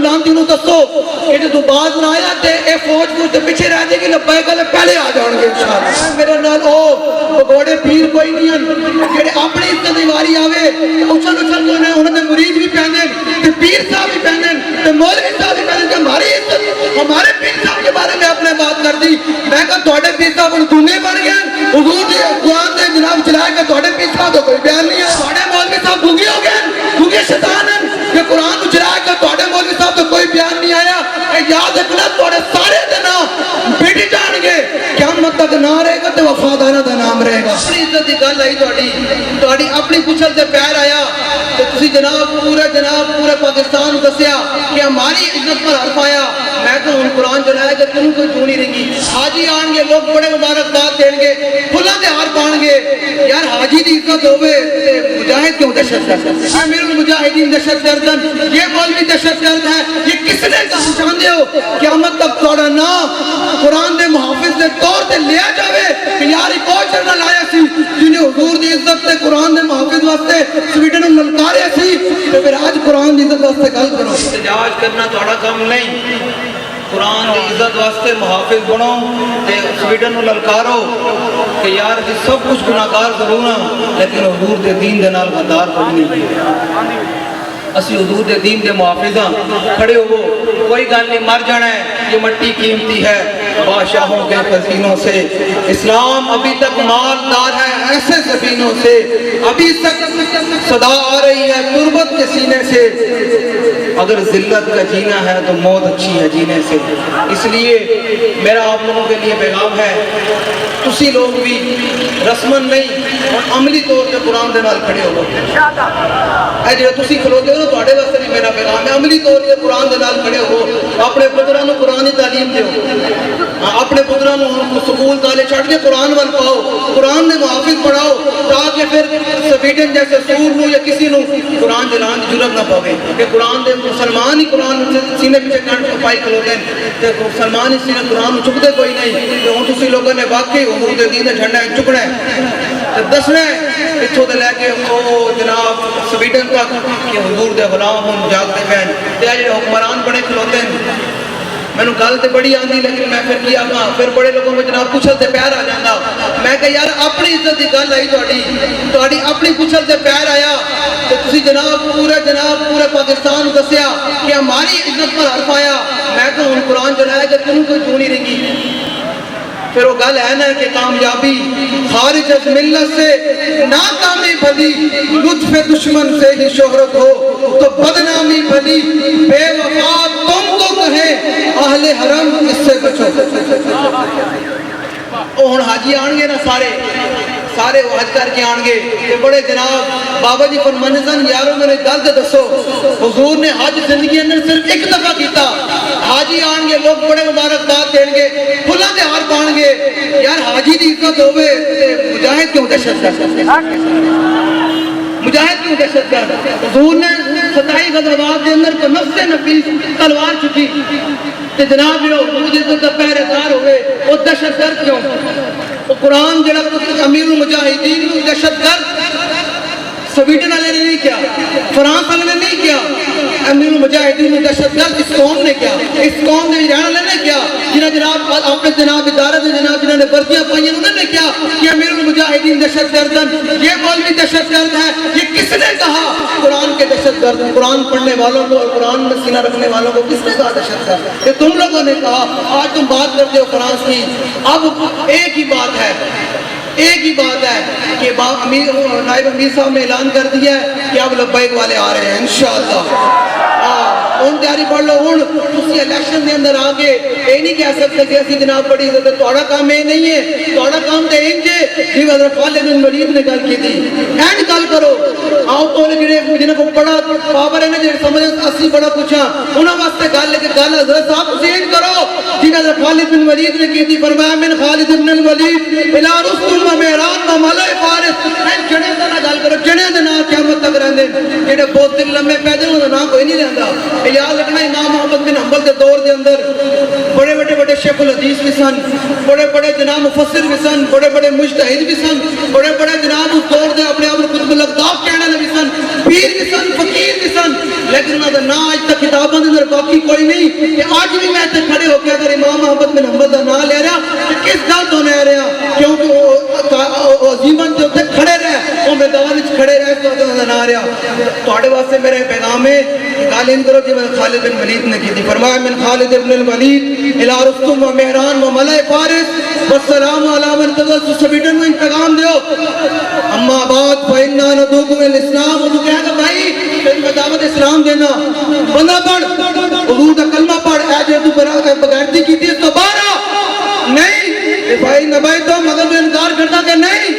لانتی نو دسو کہ جو باز نہ آیا تے اے فوج کو تے پیچھے رہ جائے گی لبے گلے پہلے آ جان گے انشاءاللہ میرے نال او بگوڑے پیر کوئی نہیں ہیں جڑے اپنی عزت دی واری آوے اچھل اچھل کے انہوں نے مرید بھی پہنے تے پیر صاحب بھی پہنے تے مولوی صاحب بھی پہنے کہ ہماری عزت ہمارے پیر صاحب کے بارے میں اپنے بات کر دی میں کہا تواڈے پیر صاحب دنے بن گئے حضور دے قرآن دے جناب چلائے کہ تواڈے پیر صاحب دا کوئی بیان نہیں ہے تواڈے مولوی صاحب گھوگے ہو گئے گھوگے شیطان ہیں کہ قرآن کو چلائے کہ تواڈے مولوی صاحب دا کوئی بیان نہیں آیا اے یاد رکھنا تواڈے سارے دے نام بیٹھ جان گے قیامت تک نہ رہے گا تے وفاداراں دا نام رہے گا اپنی عزت دی گل آئی تواڈی اپنی کچھل تے پیر آیا تے تسی جناب پورے پاکستان کو دسیا کہ ہماری عزت پر حرف آیا میں کہ ہن قرآن چلایا کہ تم کوئی چونی رہیں گی حاجی آن گے لوگ بڑے مبارکباد دیں گے پھلاں دے ہار پان گے یار حاجی دی عزت ہوے تے مجاہد کیوں دہشت گرد امیر المجاہدین دہشت گرد یہ مولوی دہشت گرد ہے یہ کس نے کہا چاہتے ہو قیامت تک تھوڑا نام قرآن دے محافظ دے طور تے لیا جاوے کہ یار ایک اور جنرل آیا سی جنہیں حضور دی عزت تے قرآن دے محافظ واسطے سویڈن میں ملکارے سی تو پھر آج قرآن دی عزت واسطے گل کرو احتجاج کرنا تھوڑا کم نہیں قرآن دی عزت واسطے محافظ بنو تے سویڈن میں للکارو کہ یار یہ سب کچھ گناہگار ضرور ہیں لیکن حضور دے دین دے نال غدار کوئی نہیں اسی حضور دے دین دے محافظاں کھڑے ہو کوئی گل نہیں مر جانا ہے یہ مٹی قیمتی ہے بادشاہوں کے خزینوں سے اسلام ابھی تک مالدار ہے ایسے سفینوں سے ابھی تک صدا آ رہی ہے تربت کے سینے سے اگر ذلت کا جینا ہے تو موت اچھی ہے جینے سے اس لیے میرا آپ لوگوں کے لیے پیغام ہے تسی لوگ بھی رسمن نہیں اور عملی طور سے قرآن دے نال کھڑے ہو اے جو تسی کھلوتے ہو نا تواڈے واسطے بھی میرا پیغام ہے عملی طور سے قرآن دے نال کھڑے ہو اپنے پتراں نوں قرآن دی تعلیم دیو اپنے پتراں نوں سکول کالج چھڈ کے قرآن ول پاؤ قرآن دے محافظ پڑھاؤ تاکہ پھر سویڈن جیسے سور نوں یا کسی نوں قرآن جلان دی ضرورت نہ پاوے کہ قرآن دے مسلمان ہی قرآن سینے پیچھے کنڈ پائی کھلوتے ہیں تے مسلمان ہی سینے قرآن چکتے کوئی نہیں تے ہن تسی لوگوں نے واقعی حضور دے دین دا جھنڈا چکنا ہے تے دسنا ہے اتھوں تے لے کے او جناب سویڈن تک کہ حضور دے غلام ہن جاگتے پین تے جڑے حکمران بڑے کھلوتے ہیں میں نے گل تے بڑی آندی لیکن میں پھر کیا کہاں پھر بڑے لوگوں میں جناب کچھل تے پیر آ جانا میں کہ یار اپنی عزت دی گل آئی تواڈی اپنی کچھل تے پیر آیا تے تسی جناب پورے پاکستان کو دسیا کہ ہماری عزت پر حرف آیا میں کہ ہن قرآن چلایا کہ تم کوئی چونی رہیں گی پھر وہ گل ہے نا کہ کامیابی خارج از ملت سے ناکامی بھلی لطف دشمن سے ہی شہرت ہو تو بدنامی بھلی بے وفا تم کو کہے اہل حرم اس سے بچو ہن حاجی آن گے نا سارے وہ حج کر کے آن گے کہ بڑے جناب بابا جی فرمانے سن یارو میرے گل تے دسو حضور نے حج زندگی اندر صرف ایک دفعہ کیتا حاجی آن گے لوگ بڑے مبارکباد دیں گے پھلاں دے ہار پان گے یار حاجی دی عزت ہوے تے مجاہد کیوں دہشت گرد مجاہد کیوں دہشت گرد حضور نے 27 غزوات دے اندر تو نفس نفیس تلوار چکی تے جناب جو حضور دی عزت دا پہرے دار ہوئے وہ دہشت گرد کیوں قرآن جڑا امیر المجاہدین دہشت گرد سویڈن والے نے نہیں کیا فرانس والے نے نہیں کیا امیر المجاہدین دہشت گرد اس قوم نے کیا اس قوم کے رہنے والے نے کیا جناب اپنے جناب ادارے سے جناب جنہوں نے وردیاں پائی انہوں نے کیا کہ امیر المجاہدین دہشت گرد یہ مولوی دہشت گرد ہے یہ کس نے کہا قرآن کے دہشت گرد قرآن پڑھنے والوں کو اور قرآن میں سینہ رکھنے والوں کو کس نے کہا دہشت گرد کہ تم لوگوں نے کہا آج تم بات کرتے ہو فرانس کی اب ایک ہی بات ہے کہ نائب امیر صاحب نے اعلان کر دیا ہے کہ اب لبیک والے آ رہے ہیں انشاءاللہ ان تیاری پڑھ لو ہن تسی الیکشن دے اندر آ کے یہ نہیں کہہ سکتے کہ اسی جناب بڑی عزت ہے تہاڈا کام یہ نہیں ہے تہاڈا کام تے انج ہے جی حضرت خالد بن ولید نے گل کی تھی اینڈ گل کرو آؤ تو جڑے جنہاں کو بڑا پاور ہے نا جڑے سمجھ اسی بڑا کچھ ہاں انہاں واسطے گل ہے کہ گل حضرت صاحب تسی انج کرو جی حضرت خالد بن ولید نے کی تھی فرمایا من خالد بن الولید الى رستم و مہران و ملئ فارس اینڈ جڑے دا گل کرو جڑے دے نام قیامت تک رہندے جڑے بہت دل لمے پیدل انہاں دا نام کوئی نہیں رہندا یاد رکھنا امام محمد بن حنبل کے دور کے اندر بڑے بڑے شیخ الحدیث بھی سن بڑے جناب مفسر بھی سن بڑے مجتہد بھی سن بڑے جناب اس دور دے اپنے آپ قطب الاقطاب کہنے والے بھی سن پیر بھی سن فقیر بھی سن لیکن انہاں دا نام اج تک کتاباں دے اندر باقی کوئی نہیں کہ آج بھی میں تے کھڑے ہو کے اگر امام احمد بن حنبل دا نام لے رہا کہ کس گل تو لے رہا کیونکہ وہ عظیمن دے اوتے کھڑے رہے وہ میدان وچ کھڑے رہے تو دا نام رہا تواڈے واسطے میرے پیغام ہے گل ان کرو کہ خالد بن ولید نے کی تھی فرمایا من خالد بن الولید الى رستم و مہران و ملئ فارس والسلام علی من تدس سبیڈن میں پیغام دیو اما بعد فإنا ندعوكم الى الاسلام وہ کہے گا بھائی میں دعوت اسلام دینا بندہ پڑھ حضور دا کلمہ پڑھ اے جو تو بغیرتی کی تھی اس تو باہر نہیں بھائی نبائی تو مگر تو انکار کرتا کہ نہیں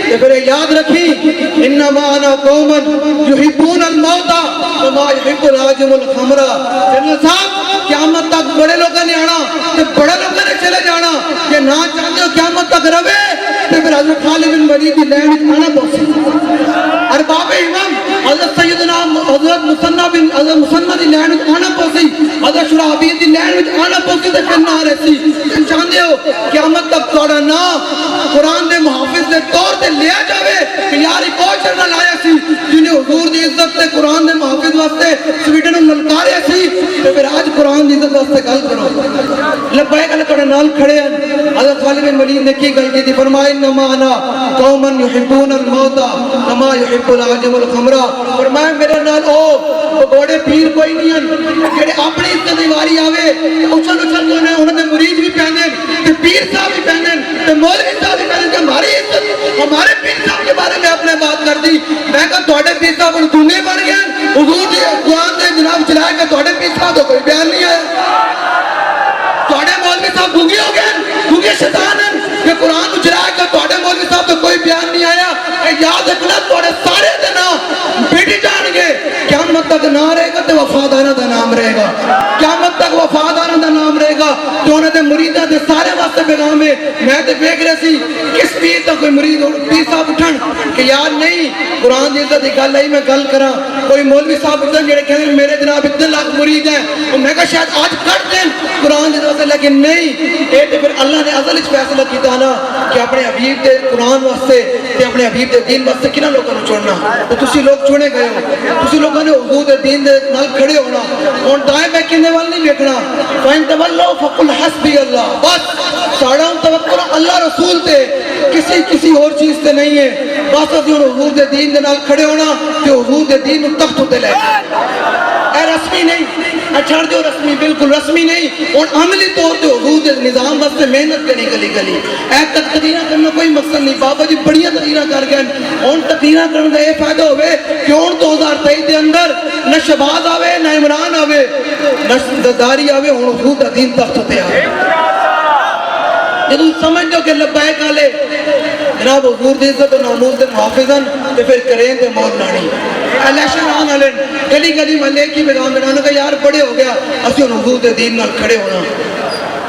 کہ پھر یاد رکھی انما انا قوما یحبون الموت وما یحب الراجم الخمر جنرل صاحب قیامت تک بڑے لوگوں نے آنا کہ بڑے لوگوں نے چلے جانا کہ نہ چاہتے ہو قیامت تک روے تو پھر حضرت خالد بن ولید کی لین وچ آنا پوسی ارباب امام حضرت سیدنا حضرت مسنہ دی لین وچ آنا پوسی حضرت شرحبیل دی لین وچ آنا پوسی تے پھر نہ رسی چاہتے ہو قیامت تک توڑا نہ قرآن دے محافظ دے طور تے لیا جاوے کہ یار ایک اور جنرل آیا سی جنہیں حضور دی عزت تے قرآن دے محافظ واسطے سویڈن میں ملکارے سی تو پھر آج قرآن دی عزت واسطے گل کرو لبائے گلے توڑے نال کھڑے ہیں حضرت خالد بن ولید نے کی گل کی تھی فرمائے انما انا قوما یحبون الموت کما یحب الراجم الخمر فرمائے میرے نال او بڑے پیر کوئی نہیں ہیں جڑے اپنی عزت دی واری آوے اچھل اچھل جو نے انہوں نے مرید بھی پہنے تے پیر صاحب بھی پہنے تے مولوی صاحب بھی پہنے کہ ہماری عزت ہمارے پیر صاحب کے بارے میں اپنے بات کر دی میں کہا توڑے پیر صاحب ان دنے بڑھ گئے حضور دی قرآن دے جناب چلائے کہ توڑے پیر صاحب تو کوئی بیان نہیں آیا توڑے مولوی صاحب بھوگی ہو گئے بھوگی شیطان ہیں کہ قرآن کو چلائے کہ توڑے مولوی صاحب تو کوئی بیان نہیں آیا اے یاد رکھنا توڑے سارے دینا بیٹی جان گے قیامت تک نہ رہے گا تو وفادارہ دا نام رہے گا قیامت تک وفادارہ دا نام رہے گا تو انہیں دے مریدہ دے سارے واسطے پیغام ہے میں تے دیکھ رہے سی کس پیر تا کوئی مرید پیر صاحب اٹھن کہ یار نہیں قرآن دی عزت دی گل آئی میں گل کرا کوئی مولوی صاحب اٹھن جڑے کہنے میرے جناب اتنے لاکھ مرید ہیں میں کہا شاید آج کٹ دیں قرآن دی عزت لیکن نہیں اے تے پھر اللہ نے ازل اچ فیصلہ کیتا نا کہ اپنے حبیب دے قرآن واسطے تے اپنے حبیب دے دین واسطے کنا لوگوں نے چڑنا تو تسی لوگ چنے گئے ہو تسی لوگوں نے حضور دے دین دے نال کھڑے ہونا ہن دائیں میں کنے وال نہیں دیکھنا فین تولوا فقل حسبی اللہ بس ساڑا توکل اللہ رسول تے کسی اور چیز تے نہیں ہے بس اسی حضور دے دین دے نال کھڑے ہونا تے حضور دے دین نوں تخت تے لے اے رسمی نہیں اے چھڑ دیو رسمی بالکل رسمی نہیں اور عملی طور تے حضور دے نظام واسطے محنت کرنی گلی گلی اے تقریراں کرنا کوئی مقصد نہیں بابا جی بڑیاں تقریراں کر گئے ہن تقریراں کرن دا اے فائدہ ہوے کہ ہن 2023 دے اندر نہ شہباز آوے نہ عمران آوے نہ زرداری آوے ہن حضور دا دین تخت تے آوے جدو سمجھ دو کہ لبائک آلے جناب حضور دی عزت و ناموس دے محافظن تے پھر کریں دے مول لانی الیکشن آن آلے گلی گلی ملے کی پیغام بنانا کہ یار بڑے ہو گیا اسی حضور دے دین نال کھڑے ہونا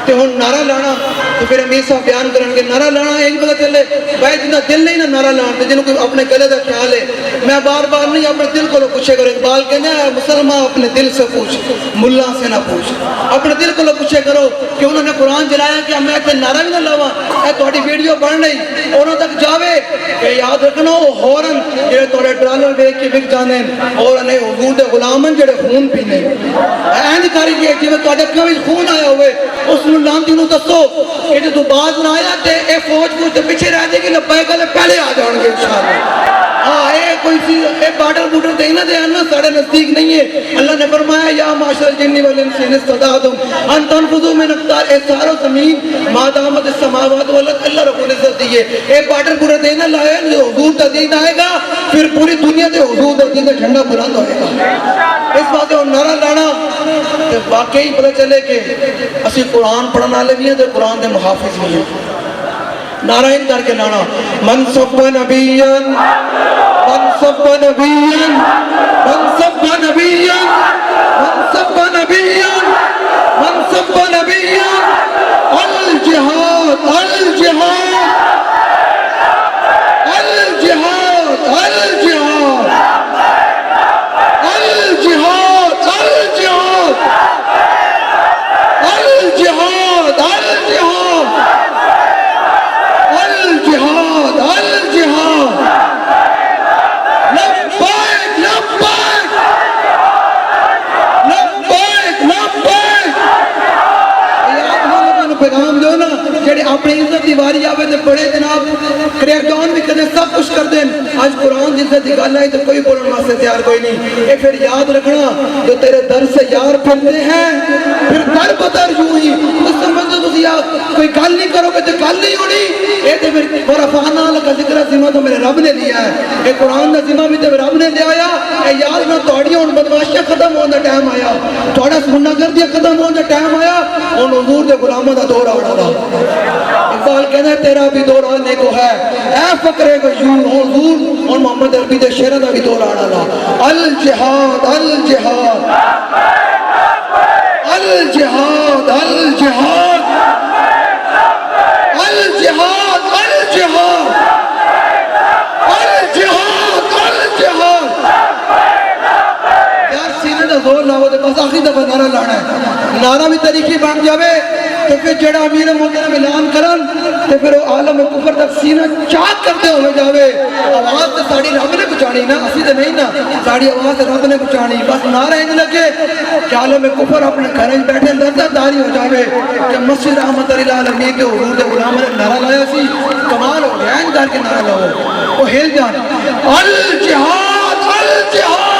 تے ہن نعرہ لانا تو پھر امیر صاحب بیان کرن گے نعرہ لانا یہی پتہ چلے بھائی جنہ دل نہیں نہ نعرہ لانا تے جنہوں کوئی اپنے گلے دا خیال ہے میں بار بار نہیں اپنے دل کو پوچھے کرو اقبال کہنے ہیں مسلمان اپنے دل سے پوچھ ملا سے نہ پوچھ اپنے دل کو پوچھے کرو کہ انہوں نے قرآن جلایا کہ میں تے نعرہ بھی نہ لاواں اے تہاڈی ویڈیو بن رہی انہوں تک جاوے کہ یاد رکھنا وہ ہورن جڑے تہاڈے ٹرالر ویکھ کے وک جاندے اور نے حضور دے غلامن جڑے خون پینے اینج کری کہ جویں تہاڈے اکھاں وچ خون آیا ہوئے اس نوں لانتی نوں دسو کہ جدوں باز نہ آیا تے اے فوج تے پیچھے رہ جائے گی لبائک والے پہلے آ جان گے انشاءاللہ ہاں اے کوئی چیز اے بارڈر بوڈر تے نہ دے نا ساڑے نزدیک نہیں ہے اللہ نے فرمایا یا معاشر الجن والانس ان استطعتم ان تنفذوا من اقطار الارض والزمین ما دامت السماوات والارض اللہ رب العزت دیے اے بارڈر بوڈر تے نہ لائے حضور کا دین آئے گا پھر پوری دنیا تے حضور کا دین کا جھنڈا بلند ہوئے گا اس بات کو نعرہ لانا تے واقعی پتہ چلے کہ اسی قرآن پڑھنے والے بھی ہیں تے قرآن دے محافظ بھی ہیں نعرہ ان کر کے لانا من سب نبیًا من سب نبیًا من سب نبیًا من سب نبیًا من سب نبیًا الجہاد الجہاد الجہاد الجہاد الجہاد الجہاد الجہاد الجہاد الجہاد لبیک لبیک واری آوے تو بڑے جناب کریک ڈاؤن بھی کرتے سب کچھ کر دیں. آج قرآن جن سے دکھانا ہے تو کوئی بولن واسطے تیار کوئی نہیں. یہ پھر یاد رکھنا جو تیرے در سے یار پھرتے ہیں پھر در بدر یوں ہی اس سمجھو تسی کوئی گل نہیں کرو گے تو گل نہیں ہونی. یہ تو پھر ورفعنا لک ذکر ذمہ تو میرے رب نے لیا ہے. یہ قرآن کا ذمہ بھی تو رب نے لیا آیا. اے یاد نہ توڑی ہوں بدماشیاں ختم ہونے کا ٹائم آیا. تھوڑا سننا کر دیا ختم ہونے کا ٹائم آیا. ان حضور کے غلاموں کا دور آنا تھا. اقبال کہنا ہے تیرا بھی دور آنے کو ہے اے فقرے کو یوں حضور اور محمد عربی دے شیرہ کا بھی دور آنا تھا. الجہاد الجہاد الجہاد الجہاد الجہاد الجہاد الجہاد الجہاد. یار سینے دا زور لاؤ دے بس آخری دفعہ نعرہ لانا ہے. نعرہ بھی طریقی بن جاوے تو پھر جڑا امیر محترم اعلان کرن تو پھر وہ عالم کفر تک سینہ چاک کرتے ہوئے جاوے. آواز تو ساڑی رب نے پہنچانی نا اسی تو نہیں نا. ساڑی آواز رب نے پہنچانی. بس نعرہ ہی لگے کہ عالم کفر اپنے گھر بیٹھے لذت داری ہو جاوے کہ مسجد رحمت اللہ علیہ کے حضور دے غلام نے نعرہ لایا سی. کمال ہو گیا ان کر کے نعرہ لاؤ وہ ہل جان. الجہاد الجہاد